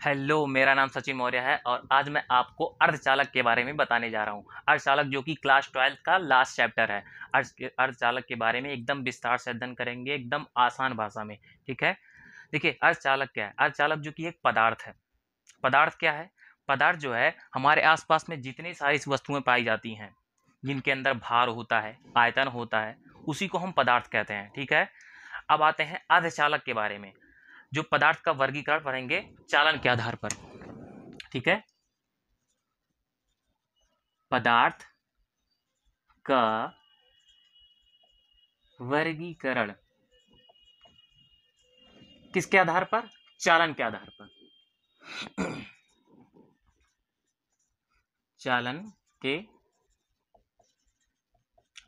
Hello, मेरा नाम सचिन मौर्य है और आज मैं आपको अर्धचालक के बारे में बताने जा रहा हूँ। अर्धचालक जो कि क्लास 12th का लास्ट चैप्टर है। अर्धचालक के बारे में एकदम विस्तार से अध्ययन करेंगे, एकदम आसान भाषा में। ठीक है, देखिए अर्धचालक क्या है। अर्धचालक जो कि एक पदार्थ है। पदार्थ क्या है? पदार्थ जो है हमारे आसपास में जितनी सारी वस्तुएं पाई जाती हैं, जिनके अंदर भार होता है, आयतन होता है, उसी को हम पदार्थ कहते हैं। ठीक है, अब आते हैं अर्धचालक के बारे में। जो पदार्थ का वर्गीकरण पढ़ेंगे चालन के आधार पर। ठीक है, पदार्थ का वर्गीकरण किसके आधार पर? चालन के आधार पर। चालन के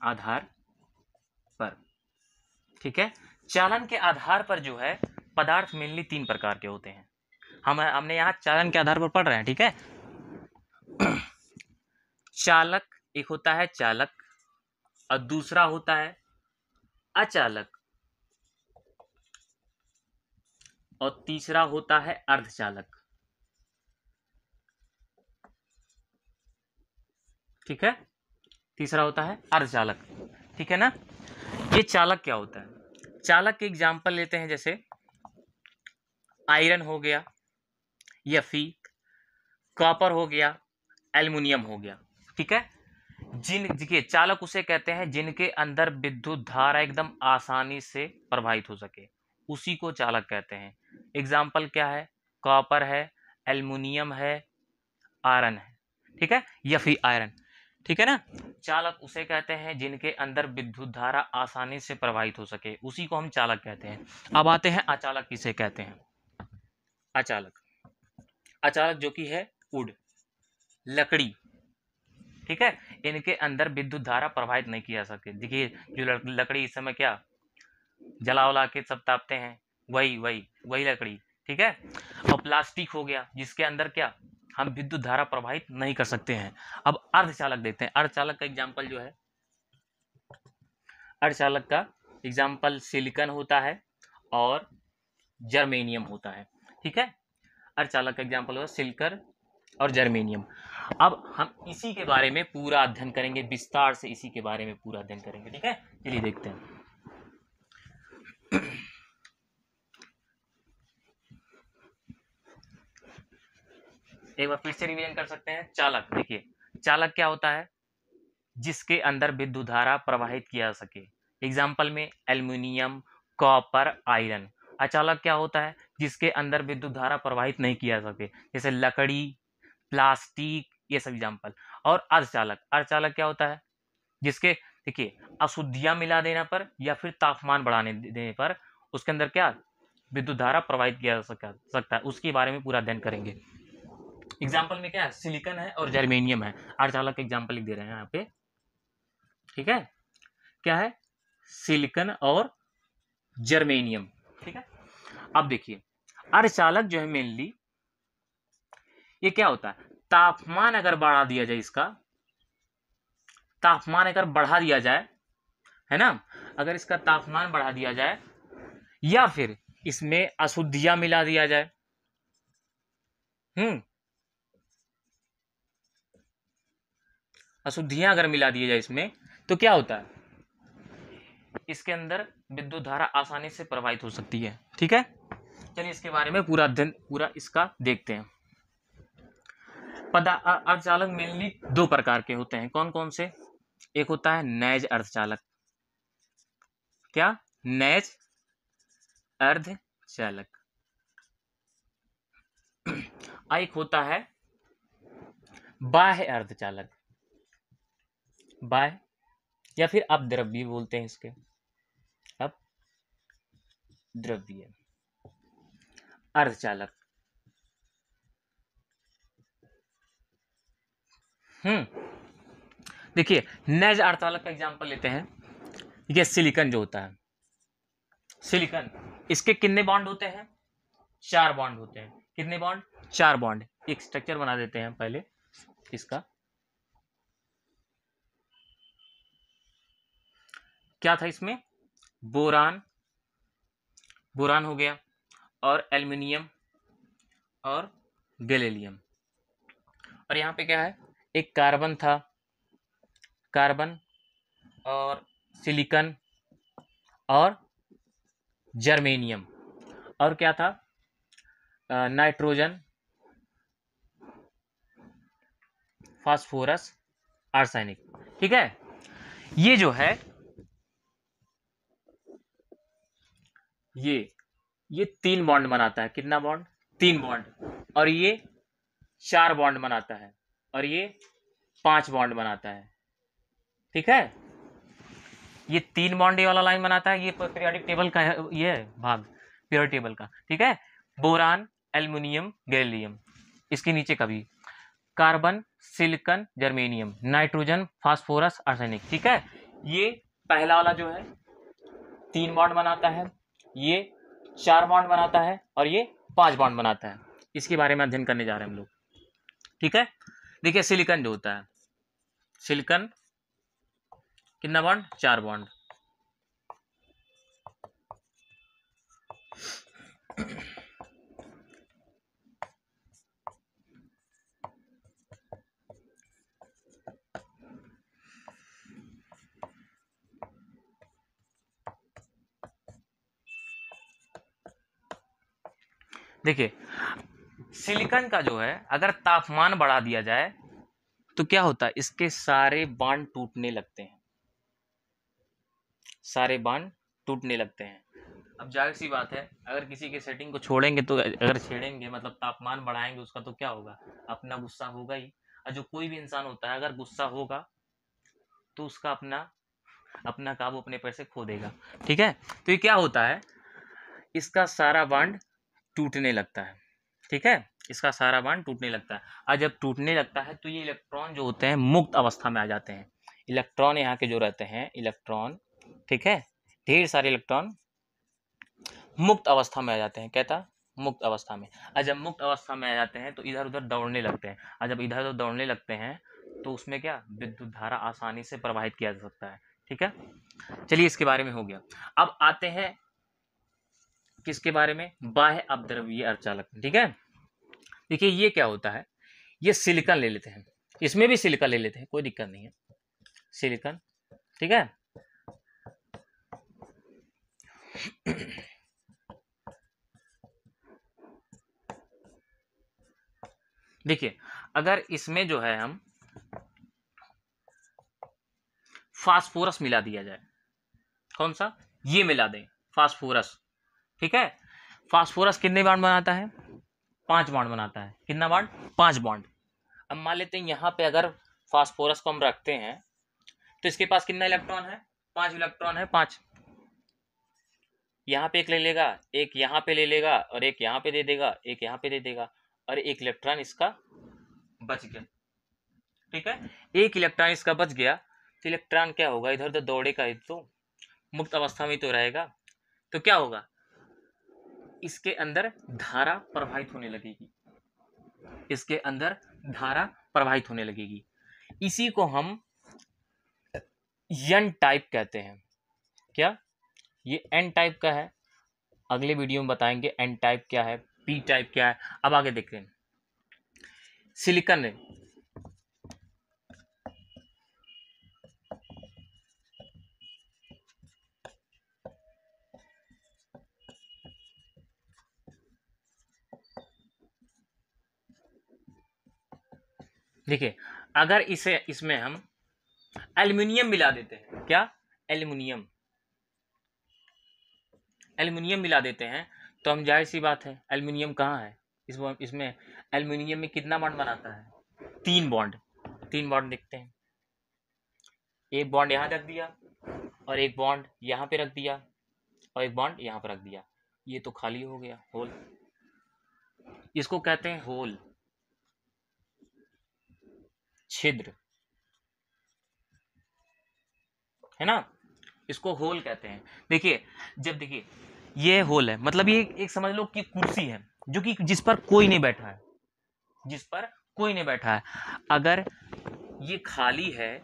आधार पर। ठीक है, चालन के आधार पर जो है पदार्थ मेनली 3 प्रकार के होते हैं। हमने यहाँ चालन के आधार पर पढ़ रहे हैं। ठीक है, चालक एक होता है चालक और दूसरा होता है अचालक और तीसरा होता है अर्धचालक। ठीक है, तीसरा होता है अर्धचालक। ठीक है ना। ये चालक क्या होता है? चालक के एग्जाम्पल लेते हैं, जैसे आयरन हो गया, Fe, कॉपर हो गया, एल्युमिनियम हो गया। ठीक है, जिनके चालक उसे कहते हैं जिनके अंदर विद्युत धारा एकदम आसानी से प्रवाहित हो सके, उसी को चालक कहते हैं। एग्जाम्पल क्या है? कॉपर है, एल्युमिनियम है, आयरन है। ठीक है, या फिर आयरन। ठीक है ना। चालक उसे कहते हैं जिनके अंदर विद्युत धारा आसानी से प्रवाहित हो सके, उसी को हम चालक कहते हैं। अब आते हैं अचालक किसे कहते हैं। अचालक, अचालक जो कि है वुड, लकड़ी। ठीक है, इनके अंदर विद्युत धारा प्रवाहित नहीं किया जा सके। देखिए जो लकड़ी इस समय क्या जला उला के सब तापते हैं, वही वही वही लकड़ी। ठीक है, और प्लास्टिक हो गया जिसके अंदर क्या हम विद्युत धारा प्रवाहित नहीं कर सकते हैं। अब अर्धचालक देखते हैं। अर्धचालक का एग्जाम्पल जो है, अर्धचालक का एग्जाम्पल सिलिकॉन होता है और जर्मेनियम होता है। ठीक है, अर्धचालक का एग्जाम्पल होगा सिलिकॉन और जर्मेनियम। अब हम इसी के बारे में पूरा अध्ययन करेंगे, विस्तार से इसी के बारे में पूरा अध्ययन करेंगे। ठीक है, चलिए देखते हैं। एक बार फिर से रिवीजन कर सकते हैं। चालक, देखिए चालक क्या होता है? जिसके अंदर विद्युत धारा प्रवाहित किया जा सके। एग्जाम्पल में एल्युमिनियम, कॉपर, आयरन। अचालक क्या होता है? जिसके अंदर विद्युत धारा प्रवाहित नहीं किया जा सके, जैसे लकड़ी, प्लास्टिक, ये सब एग्जाम्पल। और अर्धचालक, अर्धचालक क्या होता है? जिसके देखिए अशुद्धियां मिला देने पर या फिर तापमान बढ़ाने देने पर उसके अंदर क्या विद्युत धारा प्रवाहित किया जा सकता है, उसके बारे में पूरा अध्ययन करेंगे। एग्जाम्पल में क्या है? सिलिकॉन है और जर्मेनियम है। अर्धचालक का एग्जाम्पल लिख दे रहे हैं यहाँ पे। ठीक है, क्या है? सिलिकॉन और जर्मेनियम। ठीक है, अब देखिए अर्धचालक जो है मेनली ये क्या होता है? तापमान अगर बढ़ा दिया जाए, इसका तापमान अगर बढ़ा दिया जाए, है ना, अगर इसका तापमान बढ़ा दिया जाए या फिर इसमें अशुद्धियां मिला दिया जाए, अशुद्धियां अगर मिला दिया जाए इसमें, तो क्या होता है? इसके अंदर विद्युत धारा आसानी से प्रवाहित हो सकती है। ठीक है, चलिए इसके बारे में पूरा अध्ययन पूरा इसका देखते हैं। अर्धचालक मेनली 2 प्रकार के होते हैं। कौन कौन से? एक होता है नैज अर्धचालक। क्या? नैज अर्धचालक। एक होता है बाह्य अर्धचालक। बाह्य या फिर अपद्रव्य बोलते हैं इसके, अपद्रव्य अर्धचालक। देखिए नैज अर्धचालक का एग्जांपल लेते हैं। ये सिलिकॉन जो होता है, सिलिकॉन, इसके कितने बॉन्ड होते हैं? 4 बॉन्ड होते हैं। कितने बॉन्ड? 4 बॉन्ड। एक स्ट्रक्चर बना देते हैं पहले इसका। क्या था इसमें? बोरान, बोरान हो गया और एल्युमिनियम और गैलीलियम। और यहाँ पे क्या है, एक कार्बन था, कार्बन और सिलिकॉन और जर्मेनियम, और क्या था, नाइट्रोजन, फास्फोरस, आर्सेनिक। ठीक है, ये जो है ये 3 बॉन्ड बनाता है। कितना बॉन्ड? 3 बॉन्ड। और ये 4 बॉन्ड बनाता है, और ये 5 बॉन्ड बनाता है। ठीक है, ये 3 बॉन्ड ये वाला लाइन बनाता है, ये पीरियोडिक टेबल का है, ये है भाग पीरियोडिक टेबल का। ठीक है, बोरान, एल्युमिनियम, गैलीलियम, इसके नीचे का भी carbon, silicon, germanium, nitrogen, phosphorus, arsenic. ठीक है, ये पहला वाला जो है 3 बॉन्ड बनाता है, ये 4 बॉन्ड बनाता है, और ये 5 बॉन्ड बनाता है। इसके बारे में अध्ययन करने जा रहे हैं हम लोग। ठीक है, देखिए सिलिकॉन जो होता है, सिलिकॉन कितना बॉन्ड? 4 बॉन्ड। देखिए सिलिकॉन का जो है अगर तापमान बढ़ा दिया जाए तो क्या होता है, इसके सारे बांड टूटने लगते हैं, सारे बांड टूटने लगते हैं। अब जाहिर सी बात है, अगर किसी के सेटिंग को छोड़ेंगे तो, अगर छेड़ेंगे मतलब तापमान बढ़ाएंगे उसका, तो क्या होगा, अपना गुस्सा होगा ही। और जो कोई भी इंसान होता है अगर गुस्सा होगा तो उसका अपना काबू अपने पैर से खो देगा। ठीक है, तो ये क्या होता है, इसका सारा बांड टूटने लगता है। ठीक है, इसका सारा बांड टूटने लगता है, और जब टूटने लगता है तो ये इलेक्ट्रॉन जो होते हैं मुक्त अवस्था में आ जाते हैं। इलेक्ट्रॉन यहाँ के जो रहते हैं इलेक्ट्रॉन, ठीक है, ढेर सारे इलेक्ट्रॉन मुक्त अवस्था में आ जाते हैं। कहता मुक्त अवस्था में, और जब मुक्त अवस्था में आ जाते हैं तो इधर उधर दौड़ने लगते हैं, और जब इधर उधर दौड़ने लगते हैं तो उसमें क्या, विद्युत धारा आसानी से प्रवाहित किया जा सकता है। ठीक है, चलिए इसके बारे में हो गया। अब आते हैं किसके बारे में, बाह्य अपद्रव्यीय अर्धचालक। ठीक है, देखिए ये क्या होता है, ये सिलिकॉन ले लेते हैं, इसमें भी सिलिकॉन ले लेते हैं, कोई दिक्कत नहीं है, सिलिकॉन। ठीक है, देखिए अगर इसमें जो है हम फास्फोरस मिला दिया जाए, कौन सा, ये मिला दें फास्फोरस। ठीक है, फास्फोरस कितने बॉन्ड बनाता है, 5 बॉन्ड बनाता है। कितना बॉन्ड, 5 बॉन्ड। अब मान लेते हैं यहाँ पे अगर फास्फोरस को हम रखते हैं तो इसके पास कितना इलेक्ट्रॉन है, 5 इलेक्ट्रॉन है, 5। यहाँ पे एक ले लेगा, एक यहाँ पे ले लेगा, और एक यहाँ पे दे देगा, एक यहाँ पे दे देगा, और एक इलेक्ट्रॉन इसका बच गया। ठीक है, एक इलेक्ट्रॉन इसका बच गया, तो इलेक्ट्रॉन क्या होगा, इधर उधर दौड़ेगा ही तो, मुक्त अवस्था में तो रहेगा, तो क्या होगा, इसके अंदर धारा प्रवाहित होने लगेगी, इसके अंदर धारा प्रवाहित होने लगेगी। इसी को हम एन टाइप कहते हैं। क्या, ये एन टाइप का है, अगले वीडियो में बताएंगे एन टाइप क्या है, पी टाइप क्या है। अब आगे देखते हैं सिलिकॉन है, देखिए अगर इसमें हम एल्युमिनियम मिला देते हैं, क्या, एल्युमिनियम, एल्युमिनियम मिला देते हैं तो हम, जाहिर सी बात है, एल्युमिनियम कहाँ है, इसमें एल्युमिनियम में कितना बॉन्ड बनाता है, 3 बॉन्ड। 3 बॉन्ड देखते हैं, एक बॉन्ड यहाँ रख दिया, और एक बॉन्ड यहाँ पे रख दिया, और एक बॉन्ड यहाँ पर रख दिया, ये तो खाली हो गया, होल। इसको कहते हैं होल, छिद्र, है ना, इसको होल कहते हैं। देखिए जब, देखिए ये होल है, मतलब ये एक समझ लो कि कुर्सी है जो कि जिस पर कोई नहीं बैठा है, जिस पर कोई नहीं बैठा है। अगर ये खाली है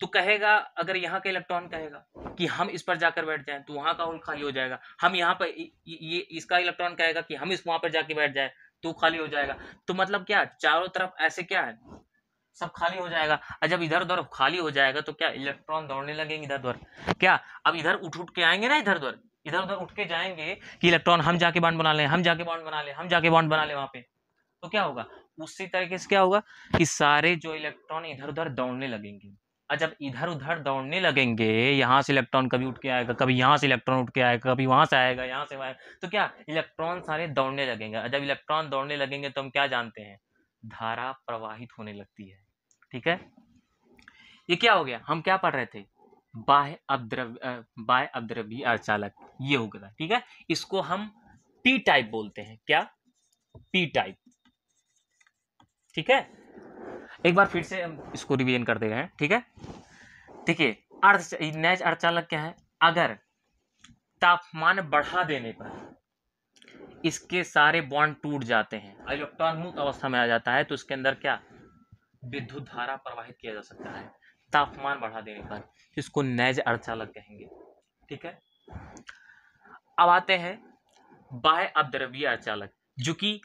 तो कहेगा, अगर यहाँ का इलेक्ट्रॉन कहेगा कि हम इस पर जाकर बैठ जाएं, तो वहां का होल खाली हो जाएगा। हम यहाँ पर ये इसका इलेक्ट्रॉन कहेगा कि हम इस वहां पर जाके बैठ जाए, तो खाली हो जाएगा। तो मतलब क्या, चारों तरफ ऐसे क्या है, सब खाली हो जाएगा। और जब इधर उधर खाली हो जाएगा तो क्या, इलेक्ट्रॉन दौड़ने लगेंगे इधर उधर। क्या, अब इधर उठ उठ के आएंगे ना, इधर उधर उठ के जाएंगे कि इलेक्ट्रॉन हम जाके बॉन्ड बना लें, हम जाके बॉन्ड बना लें, हम जाके बॉन्ड बना लें वहां पे। तो क्या होगा, उसी तरीके से क्या होगा कि सारे जो इलेक्ट्रॉन इधर उधर दौड़ने लगेंगे। और जब इधर उधर दौड़ने लगेंगे, यहाँ से इलेक्ट्रॉन कभी उठ के आएगा, कभी यहाँ से इलेक्ट्रॉन उठ के आएगा, कभी वहां से आएगा, यहाँ से आएगा, तो क्या, इलेक्ट्रॉन सारे दौड़ने लगेंगे। और जब इलेक्ट्रॉन दौड़ने लगेंगे तो हम क्या जानते हैं, धारा प्रवाहित होने लगती है। ठीक है, ये क्या हो गया, हम क्या पढ़ रहे थे, बाह्य अपद्रव्यी अर्धचालक, ये हो गया। ठीक है, इसको हम पी टाइप बोलते हैं। क्या, पी टाइप। ठीक है, एक बार फिर से हम इसको रिवीजन कर दे रहे हैं। ठीक है, देखिए, नैज अर्धचालक क्या है, अगर तापमान बढ़ा देने पर इसके सारे बॉन्ड टूट जाते हैं, इलेक्ट्रॉन मुक्त अवस्था में आ जाता है, तो इसके अंदर क्या, विद्युत धारा प्रवाहित किया जा सकता है तापमान बढ़ा देने पर। इसको नैज अर्धचालक कहेंगे। ठीक है, अब आते हैं बाह्य अपद्रव्यी अर्धचालक, जो कि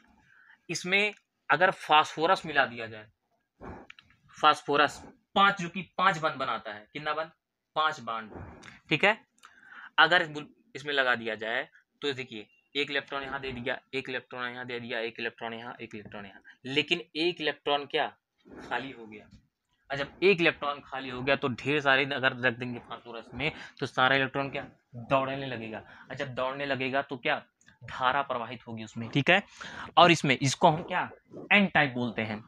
इसमें अगर फास्फोरस मिला दिया जाए, फास्फोरस 5, जो कि 5 बंध बनाता है, कितना बंध, 5 बॉन्ड। ठीक है, अगर इसमें लगा दिया जाए तो देखिए, एक इलेक्ट्रॉन यहाँ दे दिया, एक इलेक्ट्रॉन यहाँ दे दिया, एक इलेक्ट्रॉन यहाँ, एक इलेक्ट्रॉन यहाँ, लेकिन एक इलेक्ट्रॉन क्या, खाली हो गया। और जब एक इलेक्ट्रॉन खाली हो गया तो ढेर सारे अगर रख देंगे फास्फोरस में, तो सारा इलेक्ट्रॉन क्या, दौड़ने लगेगा। और जब दौड़ने लगेगा तो क्या, धारा प्रवाहित होगी उसमें। ठीक है, और इसमें इसको हम क्या, एन टाइप बोलते हैं।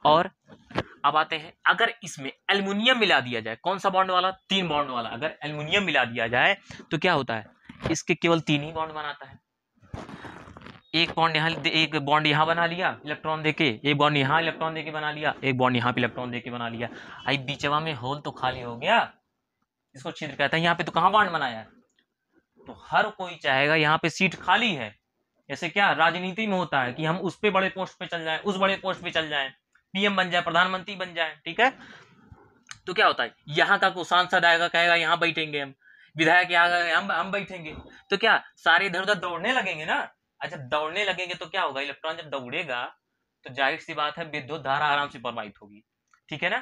और अब आते हैं, अगर इसमें एल्युमिनियम मिला दिया जाए, कौन सा बॉन्ड वाला, 3 बॉन्ड वाला, अगर एल्युमिनियम मिला दिया जाए तो क्या होता है, इसके केवल 3 ही बॉन्ड बनाता है। एक बॉन्ड यहाँ बना लिया इलेक्ट्रॉन देके, एक बॉन्ड यहाँ इलेक्ट्रॉन देके बना लिया, एक बॉन्ड यहाँ पे इलेक्ट्रॉन देके बना लिया। आई बीचवा में होल तो खाली हो गया, इसको छिद्र कहता है। यहाँ पे तो कहाँ बॉन्ड बनाया है, तो हर कोई चाहेगा यहाँ पे सीट खाली है। जैसे क्या राजनीति में होता है कि हम उस पे बड़े पोस्ट पे चल जाएं, उस बड़े पोस्ट पे चल जाएं, पीएम बन जाए, प्रधानमंत्री बन जाए। ठीक है, तो क्या होता है, यहाँ का कोई सांसद आएगा, कहेगा यहाँ बैठेंगे हम, विधायक यहाँ हम बैठेंगे, तो क्या सारे इधर उधर दौड़ने लगेंगे ना। अच्छा, दौड़ने लगेंगे तो क्या होगा, इलेक्ट्रॉन जब दौड़ेगा तो जाहिर सी बात है विद्युत धारा आराम से प्रवाहित होगी। ठीक है ना,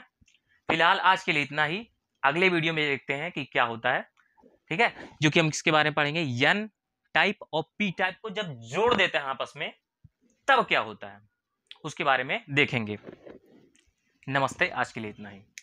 फिलहाल आज के लिए इतना ही, अगले वीडियो में देखते हैं कि क्या होता है। ठीक है, जो कि हम किसके बारे में पढ़ेंगे, एन टाइप और पी टाइप को जब जोड़ देते हैं आपस में तब क्या होता है, उसके बारे में देखेंगे। नमस्ते, आज के लिए इतना ही।